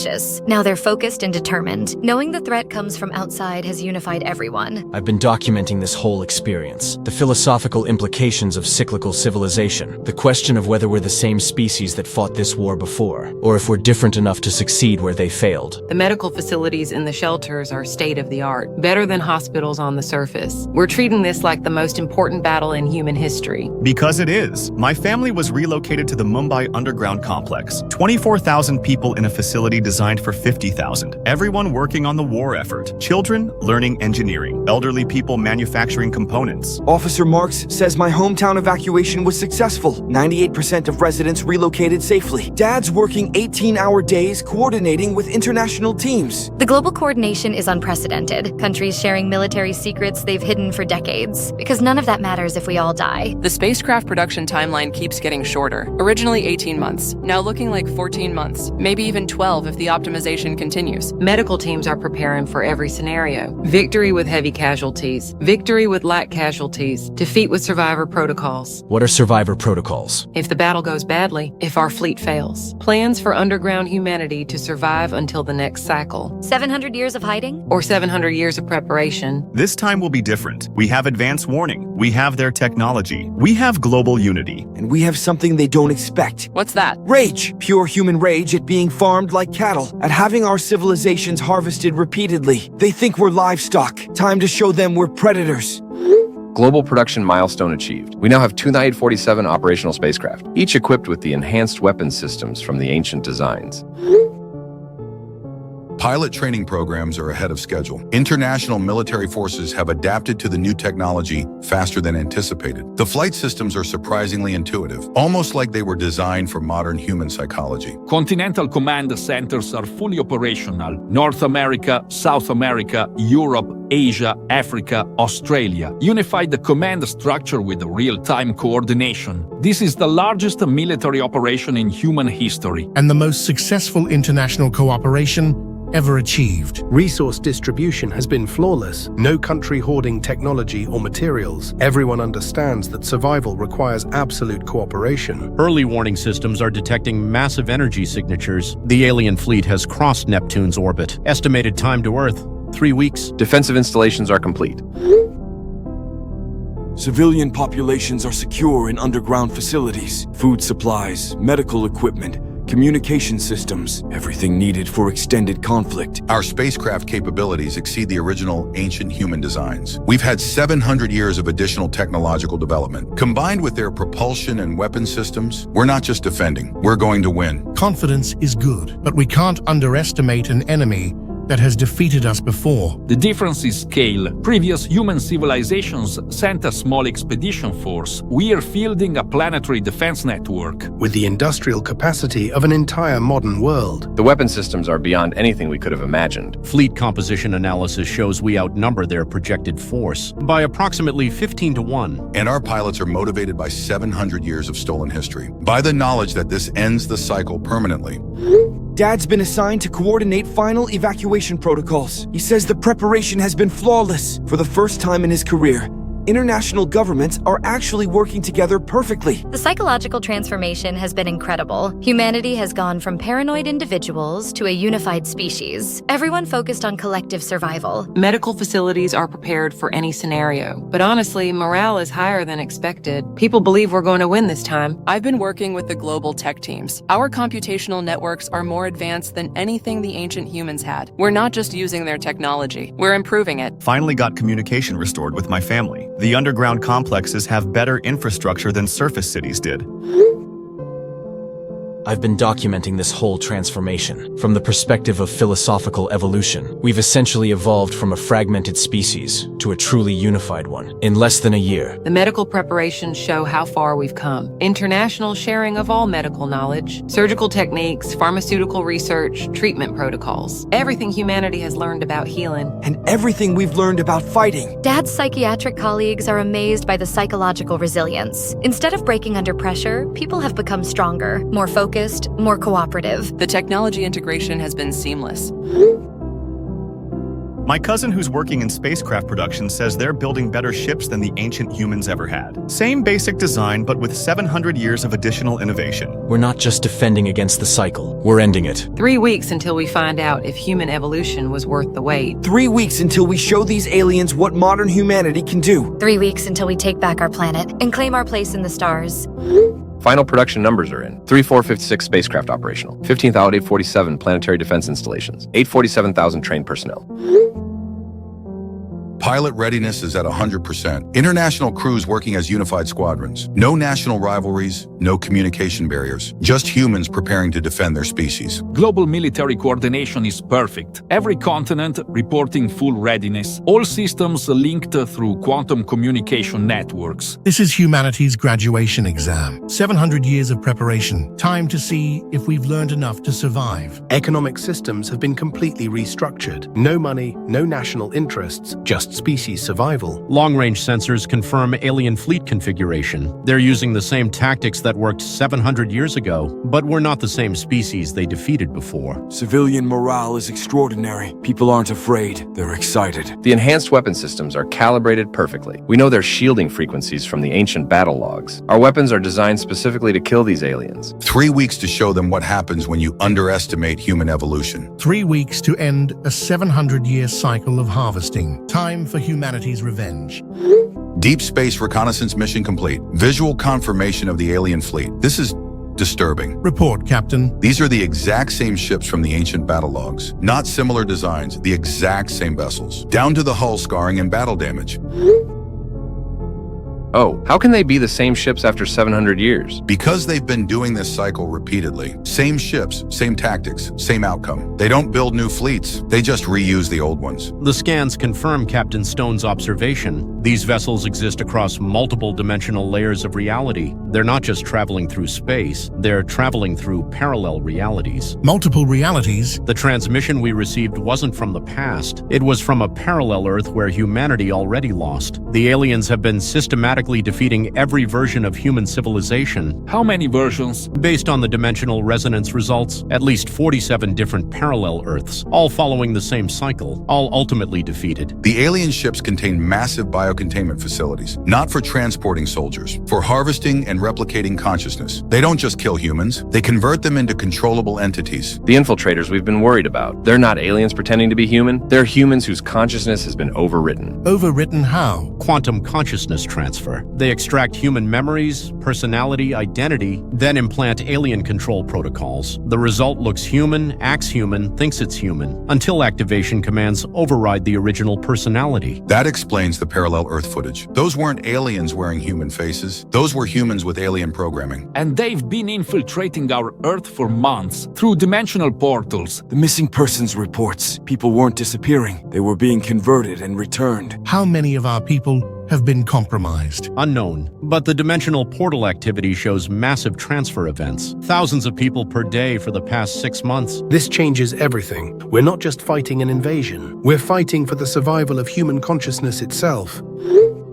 Now they're focused and determined. Knowing the threat comes from outside has unified everyone. I've been documenting this whole experience. The philosophical implications of cyclical civilization. The question of whether we're the same species that fought this war before, or if we're different enough to succeed where they failed. The medical facilities in the shelters are state-of-the-art, better than hospitals on the surface. We're treating this like the most important battle in human history. Because it is. My family was relocated to the Mumbai underground complex. 24,000 people in a facility designed for 50,000. Everyone working on the war effort. Children learning engineering. Elderly people manufacturing components. Officer Marks says my hometown evacuation was successful. 98% of residents relocated safely. Dad's working 18-hour days coordinating with international teams. The global coordination is unprecedented. Countries sharing military secrets they've hidden for decades. Because none of that matters if we all die. The spacecraft production timeline keeps getting shorter. Originally 18 months, now looking like 14 months, maybe even 12 if the optimization continues. Medical teams are preparing for every scenario. Victory with heavy casualties. Victory with light casualties. Defeat with survivor protocols. What are survivor protocols? If the battle goes badly, if our fleet fails. Plans for underground humanity to survive until the next cycle. 700 years of hiding? Or 700 years of preparation. This time will be different. We have advance warning. We have their technology. We have global unity. And we have something they don't expect. What's that? Rage. Pure human rage at being farmed like cattle, at having our civilizations harvested repeatedly. They think we're livestock. Time to show them we're predators. Global production milestone achieved. We now have 2 operational spacecraft, each equipped with the enhanced weapon systems from the ancient designs. Pilot training programs are ahead of schedule. International military forces have adapted to the new technology faster than anticipated. The flight systems are surprisingly intuitive, almost like they were designed for modern human psychology. Continental command centers are fully operational. North America, South America, Europe, Asia, Africa, Australia. Unified the command structure with real-time coordination. This is the largest military operation in human history. And the most successful international cooperation ever achieved. Resource distribution has been flawless. No country hoarding technology or materials. Everyone understands that survival requires absolute cooperation. Early warning systems are detecting massive energy signatures. The alien fleet has crossed Neptune's orbit. Estimated time to Earth, 3 weeks. Defensive installations are complete. Civilian populations are secure in underground facilities. Food supplies, medical equipment, communication systems, everything needed for extended conflict. Our spacecraft capabilities exceed the original ancient human designs. We've had 700 years of additional technological development. Combined with their propulsion and weapon systems, we're not just defending, we're going to win. Confidence is good, but we can't underestimate an enemy that has defeated us before. The difference is scale. Previous human civilizations sent a small expedition force. We are fielding a planetary defense network. With the industrial capacity of an entire modern world. The weapon systems are beyond anything we could have imagined. Fleet composition analysis shows we outnumber their projected force by approximately 15 to 1. And our pilots are motivated by 700 years of stolen history, by the knowledge that this ends the cycle permanently. Dad's been assigned to coordinate final evacuation protocols. He says the preparation has been flawless. For the first time in his career, international governments are actually working together perfectly. The psychological transformation has been incredible. Humanity has gone from paranoid individuals to a unified species, everyone focused on collective survival. Medical facilities are prepared for any scenario. But honestly, morale is higher than expected. People believe we're going to win this time. I've been working with the global tech teams. Our computational networks are more advanced than anything the ancient humans had. We're not just using their technology, we're improving it. Finally got communication restored with my family. The underground complexes have better infrastructure than surface cities did. I've been documenting this whole transformation. From the perspective of philosophical evolution, we've essentially evolved from a fragmented species to a truly unified one in less than a year. The medical preparations show how far we've come. International sharing of all medical knowledge, surgical techniques, pharmaceutical research, treatment protocols. Everything humanity has learned about healing. And everything we've learned about fighting. Dad's psychiatric colleagues are amazed by the psychological resilience. Instead of breaking under pressure, people have become stronger, more focused, more cooperative. The technology integration has been seamless. My cousin who's working in spacecraft production says they're building better ships than the ancient humans ever had. Same basic design, but with 700 years of additional innovation. We're not just defending against the cycle, we're ending it. 3 weeks until we find out if human evolution was worth the wait. 3 weeks until we show these aliens what modern humanity can do. 3 weeks until we take back our planet and claim our place in the stars. Final production numbers are in. 3456 spacecraft operational. 15,847 planetary defense installations. 847,000 trained personnel. Pilot readiness is at 100%. International crews working as unified squadrons. No national rivalries, no communication barriers. Just humans preparing to defend their species. Global military coordination is perfect. Every continent reporting full readiness. All systems linked through quantum communication networks. This is humanity's graduation exam. 700 years of preparation. Time to see if we've learned enough to survive. Economic systems have been completely restructured. No money, no national interests, just species survival. Long-range sensors confirm alien fleet configuration. They're using the same tactics that worked 700 years ago, but we're not the same species they defeated before. Civilian morale is extraordinary. People aren't afraid, they're excited. The enhanced weapon systems are calibrated perfectly. We know their shielding frequencies from the ancient battle logs. Our weapons are designed specifically to kill these aliens. 3 weeks to show them what happens when you underestimate human evolution. 3 weeks to end a 700-year cycle of harvesting. Time for humanity's revenge. Deep space reconnaissance mission complete. Visual confirmation of the alien fleet. This is disturbing. Report, Captain. These are the exact same ships from the ancient battle logs. Not similar designs, the exact same vessels. Down to the hull scarring and battle damage. Oh, how can they be the same ships after 700 years? Because they've been doing this cycle repeatedly. Same ships, same tactics, same outcome. They don't build new fleets, they just reuse the old ones. The scans confirm Captain Stone's observation. These vessels exist across multiple dimensional layers of reality. They're not just traveling through space, they're traveling through parallel realities. Multiple realities? The transmission we received wasn't from the past. It was from a parallel Earth where humanity already lost. The aliens have been systematically defeating every version of human civilization. How many versions? Based on the dimensional resonance results, at least 47 different parallel Earths, all following the same cycle, all ultimately defeated. The alien ships contain massive biocontainment facilities, not for transporting soldiers, for harvesting and replicating consciousness. They don't just kill humans, they convert them into controllable entities. The infiltrators we've been worried about. They're not aliens pretending to be human. They're humans whose consciousness has been overwritten. Overwritten how? Quantum consciousness transfer. They extract human memories, personality, identity, then implant alien control protocols. The result looks human, acts human, thinks it's human, until activation commands override the original personality. That explains the parallel Earth footage. Those weren't aliens wearing human faces. Those were humans with alien programming. And they've been infiltrating our Earth for months, through dimensional portals. The missing persons reports. People weren't disappearing. They were being converted and returned. How many of our people have been compromised? Unknown, but the dimensional portal activity shows massive transfer events. Thousands of people per day for the past 6 months. This changes everything. We're not just fighting an invasion. We're fighting for the survival of human consciousness itself.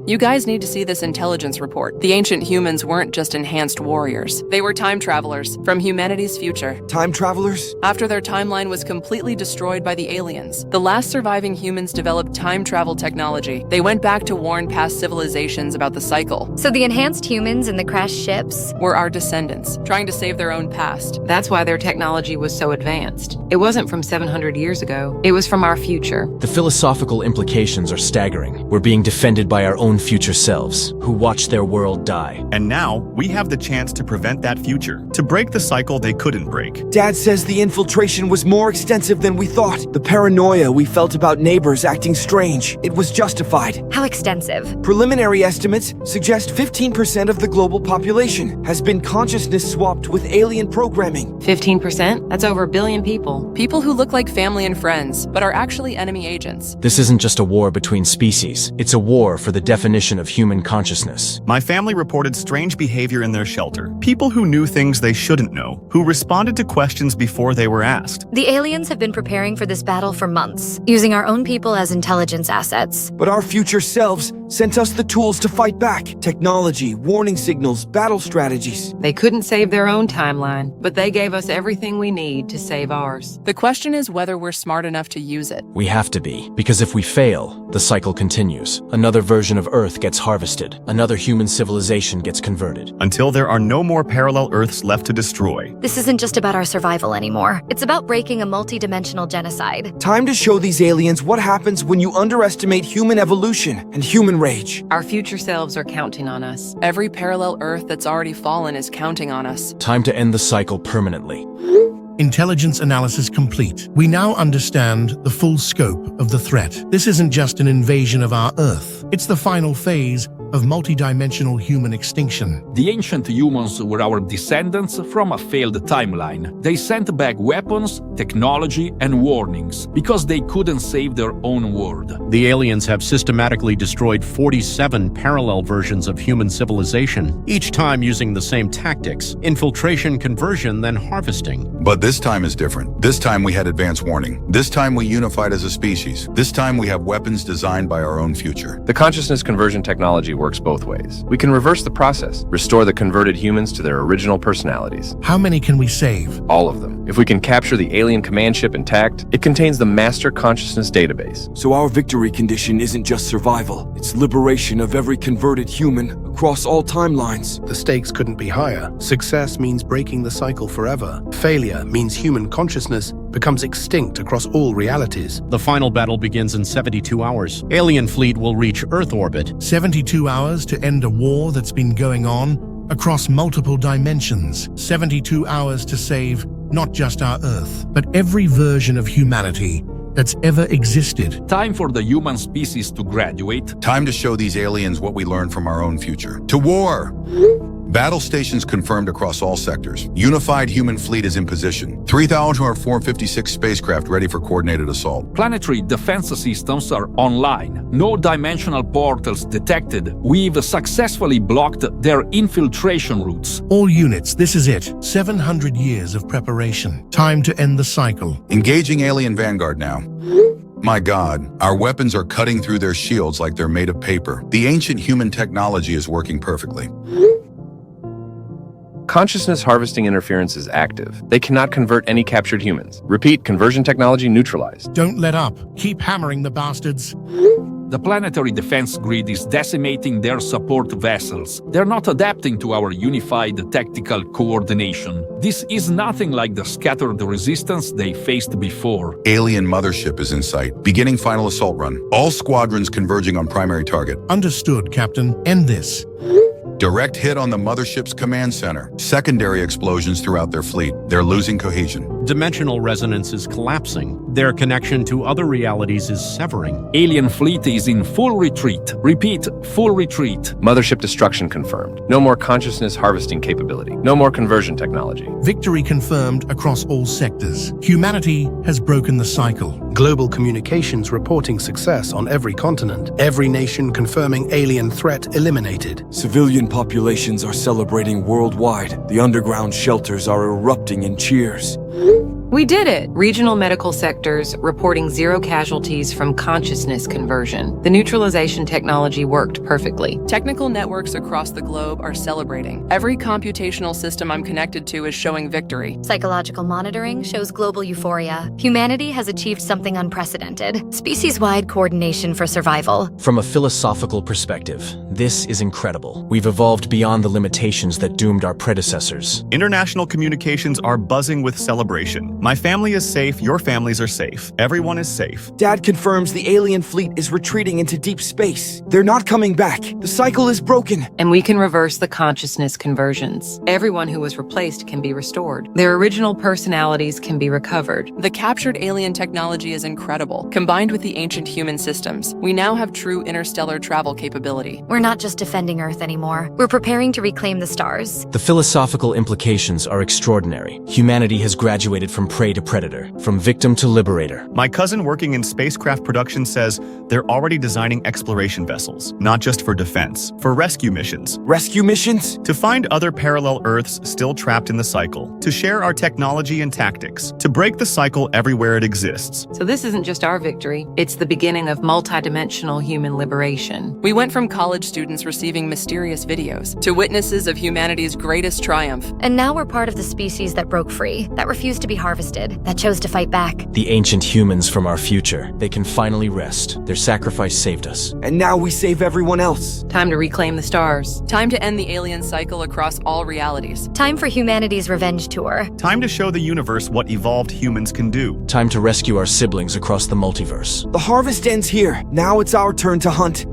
You guys need to see this intelligence report. The ancient humans weren't just enhanced warriors. They were time travelers from humanity's future. Time travelers? After their timeline was completely destroyed by the aliens, the last surviving humans developed time travel technology. They went back to warn past civilizations about the cycle. So the enhanced humans in the crashed ships were our descendants, trying to save their own past. That's why their technology was so advanced. It wasn't from 700 years ago. It was from our future. The philosophical implications are staggering. We're being defended by our own future selves, who watch their world die. And now, we have the chance to prevent that future, to break the cycle they couldn't break. Dad says the infiltration was more extensive than we thought. The paranoia we felt about neighbors acting strange, it was justified. How extensive? Preliminary estimates suggest 15% of the global population has been consciousness swapped with alien programming. 15%? That's over 1 billion people. People who look like family and friends, but are actually enemy agents. This isn't just a war between species. It's a war for the definition of human consciousness. My family reported strange behavior in their shelter. People who knew things they shouldn't know, who responded to questions before they were asked. The aliens have been preparing for this battle for months, using our own people as intelligence assets. But our future selves sent us the tools to fight back. Technology, warning signals, battle strategies. They couldn't save their own timeline, but they gave us everything we need to save ours. The question is whether we're smart enough to use it. We have to be, because if we fail, the cycle continues. Another version of Earth gets harvested. Another human civilization gets converted. Until there are no more parallel Earths left to destroy. This isn't just about our survival anymore. It's about breaking a multidimensional genocide. Time to show these aliens what happens when you underestimate human evolution and human rage. Our future selves are counting on us. Every parallel Earth that's already fallen is counting on us. Time to end the cycle permanently. Intelligence analysis complete. We now understand the full scope of the threat. This isn't just an invasion of our Earth. It's the final phase of multidimensional human extinction. The ancient humans were our descendants from a failed timeline. They sent back weapons, technology, and warnings because they couldn't save their own world. The aliens have systematically destroyed 47 parallel versions of human civilization, each time using the same tactics: infiltration, conversion, then harvesting. But this time is different. This time we had advance warning. This time we unified as a species. This time we have weapons designed by our own future. The consciousness conversion technology works both ways. We can reverse the process, restore the converted humans to their original personalities. How many can we save? All of them. If we can capture the alien command ship intact, it contains the master consciousness database. So our victory condition isn't just survival, it's liberation of every converted human across all timelines. The stakes couldn't be higher. Success means breaking the cycle forever. Failure means human consciousness becomes extinct across all realities. The final battle begins in 72 hours. Alien fleet will reach Earth orbit. 72 hours to end a war that's been going on across multiple dimensions. 72 hours to save not just our Earth, but every version of humanity that's ever existed. Time for the human species to graduate. Time to show these aliens what we learned from our own future. To war! Battle stations confirmed across all sectors. Unified human fleet is in position. 3,456 spacecraft ready for coordinated assault. Planetary defense systems are online. No dimensional portals detected. We've successfully blocked their infiltration routes. All units, this is it. 700 years of preparation. Time to end the cycle. Engaging alien vanguard now. My God, our weapons are cutting through their shields like they're made of paper. The ancient human technology is working perfectly. Consciousness harvesting interference is active. They cannot convert any captured humans. Repeat, conversion technology neutralized. Don't let up. Keep hammering the bastards. The planetary defense grid is decimating their support vessels. They're not adapting to our unified tactical coordination. This is nothing like the scattered resistance they faced before. Alien mothership is in sight. Beginning final assault run. All squadrons converging on primary target. Understood, Captain. End this. Direct hit on the mothership's command center. Secondary explosions throughout their fleet. They're losing cohesion. Dimensional resonance is collapsing. Their connection to other realities is severing. Alien fleet is in full retreat. Repeat, full retreat. Mothership destruction confirmed. No more consciousness harvesting capability. No more conversion technology. Victory confirmed across all sectors. Humanity has broken the cycle. Global communications reporting success on every continent. Every nation confirming alien threat eliminated. Civilian populations are celebrating worldwide. The underground shelters are erupting in cheers. We did it! Regional medical sectors reporting 0 casualties from consciousness conversion. The neutralization technology worked perfectly. Technical networks across the globe are celebrating. Every computational system I'm connected to is showing victory. Psychological monitoring shows global euphoria. Humanity has achieved something unprecedented. Species-wide coordination for survival. From a philosophical perspective, this is incredible. We've evolved beyond the limitations that doomed our predecessors. International communications are buzzing with celebration. My family is safe, your families are safe. Everyone is safe. Dad confirms the alien fleet is retreating into deep space. They're not coming back. The cycle is broken. And we can reverse the consciousness conversions. Everyone who was replaced can be restored. Their original personalities can be recovered. The captured alien technology is incredible. Combined with the ancient human systems, we now have true interstellar travel capability. We're not just defending Earth anymore. We're preparing to reclaim the stars. The philosophical implications are extraordinary. Humanity has graduated from prey to predator, from victim to liberator. My cousin working in spacecraft production says they're already designing exploration vessels, not just for defense, for rescue missions. Rescue missions? To find other parallel Earths still trapped in the cycle, to share our technology and tactics, to break the cycle everywhere it exists. So this isn't just our victory, it's the beginning of multidimensional human liberation. We went from college students receiving mysterious videos to witnesses of humanity's greatest triumph. And now we're part of the species that broke free, that refused to be harvested, that chose to fight back. The ancient humans from our future. They can finally rest. Their sacrifice saved us. And now we save everyone else. Time to reclaim the stars. Time to end the alien cycle across all realities. Time for humanity's revenge tour. Time to show the universe what evolved humans can do. Time to rescue our siblings across the multiverse. The harvest ends here. Now it's our turn to hunt.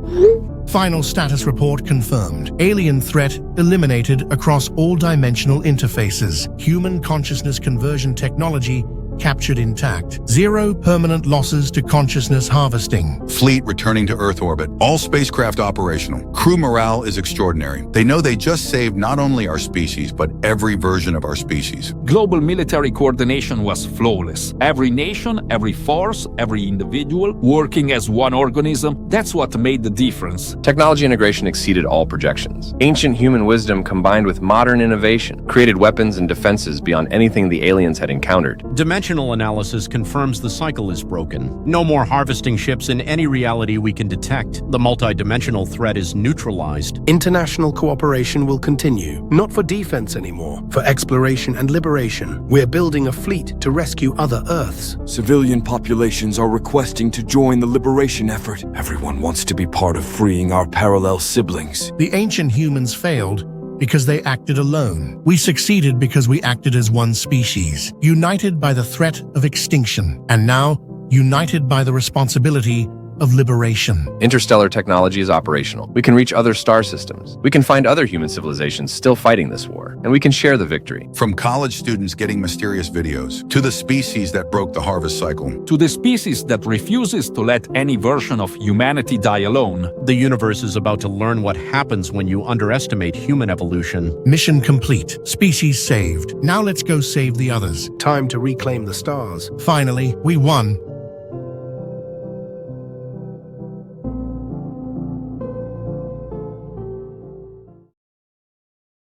Final status report confirmed. Alien threat eliminated across all dimensional interfaces. Human consciousness conversion technology captured intact. 0 permanent losses to consciousness harvesting. Fleet returning to Earth orbit. All spacecraft operational. Crew morale is extraordinary. They know they just saved not only our species, but every version of our species. Global military coordination was flawless. Every nation, every force, every individual working as one organism. That's what made the difference. Technology integration exceeded all projections. Ancient human wisdom combined with modern innovation created weapons and defenses beyond anything the aliens had encountered. Dimensional analysis confirms the cycle is broken. No more harvesting ships in any reality we can detect. The multidimensional threat is neutralized. International cooperation will continue, not for defense anymore, for exploration and liberation. We're building a fleet to rescue other Earths. Civilian populations are requesting to join the liberation effort. Everyone wants to be part of freeing our parallel siblings. The ancient humans failed because they acted alone. We succeeded because we acted as one species, united by the threat of extinction, and now united by the responsibility of liberation. Interstellar technology is operational. We can reach other star systems. We can find other human civilizations still fighting this war, and we can share the victory. From college students getting mysterious videos, to the species that broke the harvest cycle, to the species that refuses to let any version of humanity die alone. The universe is about to learn what happens when you underestimate human evolution. Mission complete. Species saved. Now let's go save the others. Time to reclaim the stars. Finally, we won.